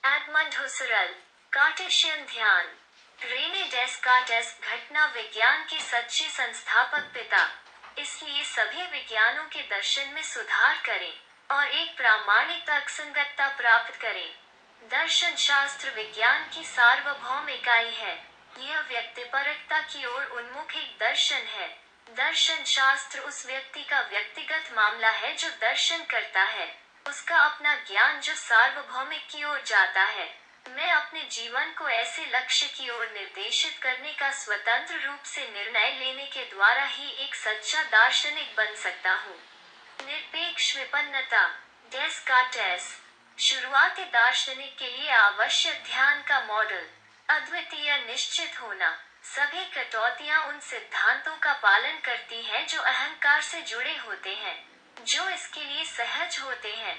Edmund हुसरल, Cartesian ध्यान। Renee डेस्कार्टेस, घटना विज्ञान के सच्चे संस्थापक पिता। इसलिए सभी विज्ञानों के दर्शन में सुधार करें और एक प्रामाणिक तर्कसंगतता प्राप्त करें। दर्शन शास्त्र विज्ञान की सार्वभौम इकाई है। यह व्यक्तिपरकता की ओर उन्मुख एक दर्शन है। दर्शन शास्त्र उस व्यक्ति का व्यक्तिगत मामला है जो दर्शन करता है, उसका अपना ज्ञान जो सार्वभौमिक की ओर जाता है। मैं अपने जीवन को ऐसे लक्ष्य की ओर निर्देशित करने का स्वतंत्र रूप से निर्णय लेने के द्वारा ही एक सच्चा दार्शनिक बन सकता हूँ। निरपेक्ष विपन्नता, डेस्कार्टेस। शुरुआती दार्शनिक के लिए आवश्यक ध्यान का मॉडल, अद्वितीय निश्चित होना। सभी कटौतियां उन सिद्धांतों का पालन करती हैं जो अहंकार से जुड़े होते हैं, जो इसके लिए सहज होते हैं।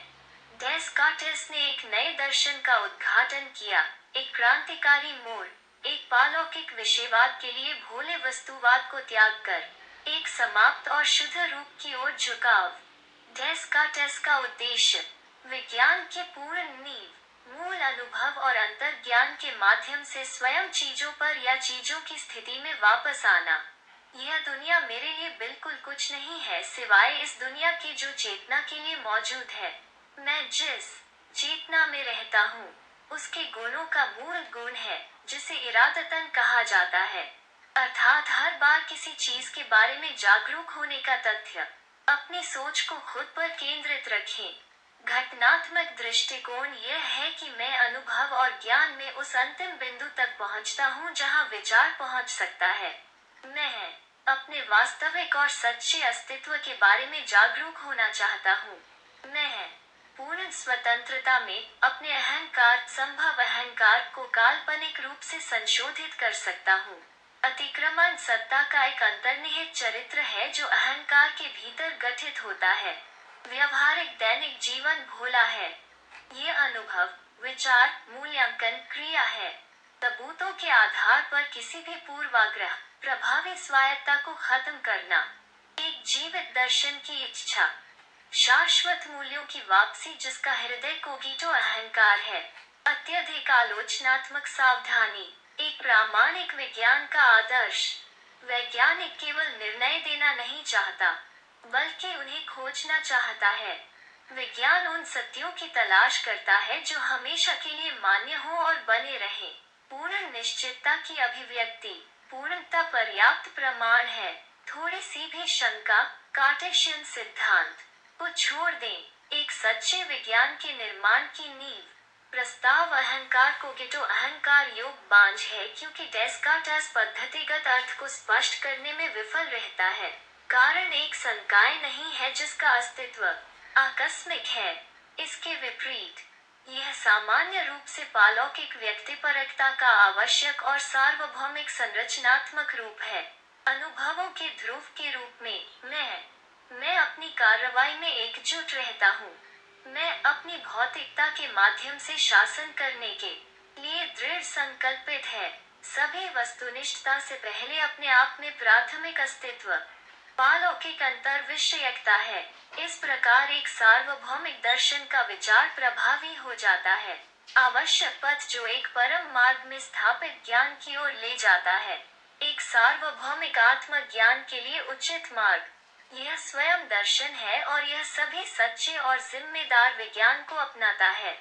डेस्कार्टेस ने एक नए दर्शन का उद्घाटन किया, एक क्रांतिकारी मोड़, एक पालौकिक विषयवाद के लिए भोले वस्तुवाद को त्याग कर एक समाप्त और शुद्ध रूप की ओर झुकाव। डेस्कार्टेस का उद्देश्य विज्ञान के पूर्ण नींव, मूल अनुभव और अंतर्ज्ञान के माध्यम से स्वयं चीजों पर या चीजों की स्थिति में वापस आना। यह दुनिया मेरे लिए बिल्कुल कुछ नहीं है सिवाय इस दुनिया की जो चेतना के लिए मौजूद है। मैं जिस चेतना में रहता हूँ, उसके गुणों का मूल गुण है जिसे इरादतन कहा जाता है, अर्थात हर बार किसी चीज के बारे में जागरूक होने का तथ्य। अपनी सोच को खुद पर केंद्रित रखें। घटनात्मक दृष्टिकोण यह है कि मैं अनुभव और ज्ञान में उस अंतिम बिंदु तक पहुंचता हूं जहां विचार पहुंच सकता है। मैं अपने वास्तविक और सच्चे अस्तित्व के बारे में जागरूक होना चाहता हूं। मैं पूर्ण स्वतंत्रता में अपने अहंकार, संभव अहंकार को काल्पनिक रूप से संशोधित कर सकता हूं। अतिक्रमण सत्ता का एक अंतर्निहित चरित्र है जो अहंकार के भीतर गठित होता है। व्यवहारिक दैनिक जीवन भोला है। ये अनुभव, विचार, मूल्यांकन क्रिया है। सबूतों के आधार पर किसी भी पूर्वाग्रह, प्रभावी स्वायत्ता को खत्म करना। एक जीवित दर्शन की इच्छा, शाश्वत मूल्यों की वापसी जिसका हृदय कोगीटो अहंकार है। अत्यधिक आलोचनात्मक सावधानी, एक प्रामाणिक विज्ञान का आदर्श। वैज्ञानिक केवल निर्णय देना नहीं चाहता, बल्कि उन्हें खोजना चाहता है। विज्ञान उन सत्यों की तलाश करता है जो हमेशा के लिए मान्य हो और बने रहें। पूर्ण निश्चितता की अभिव्यक्ति, पूर्णता पर्याप्त प्रमाण है। थोड़ी सी भी शंका, कार्टेशियन सिद्धांत को छोड़ दें। एक सच्चे विज्ञान के निर्माण की नींव, प्रस्ताव अहंकार को गिटो अहंकार योग बांझ है क्योंकि डेस्कार्टेस पद्धतिगत अर्थ को स्पष्ट करने में विफल रहता है। कारण एक संकाय नहीं है जिसका अस्तित्व आकस्मिक है। इसके विपरीत, यह सामान्य रूप से पालौकिक व्यक्तिपरकता का आवश्यक और सार्वभौमिक संरचनात्मक रूप है। अनुभवों के ध्रुव के रूप में मैं अपनी कार्रवाई में एकजुट रहता हूँ। मैं अपनी भौतिकता के माध्यम से शासन करने के लिए दृढ़ संकल्पित है। सभी वस्तुनिष्ठता से पहले अपने आप में प्राथमिक अस्तित्व, पालौकिक अंतर विषयकता है। इस प्रकार एक सार्वभौमिक दर्शन का विचार प्रभावी हो जाता है, आवश्यक पथ जो एक परम मार्ग में स्थापित ज्ञान की ओर ले जाता है, एक सार्वभौमिक आत्मज्ञान के लिए उचित मार्ग। यह स्वयं दर्शन है और यह सभी सच्चे और जिम्मेदार विज्ञान को अपनाता है।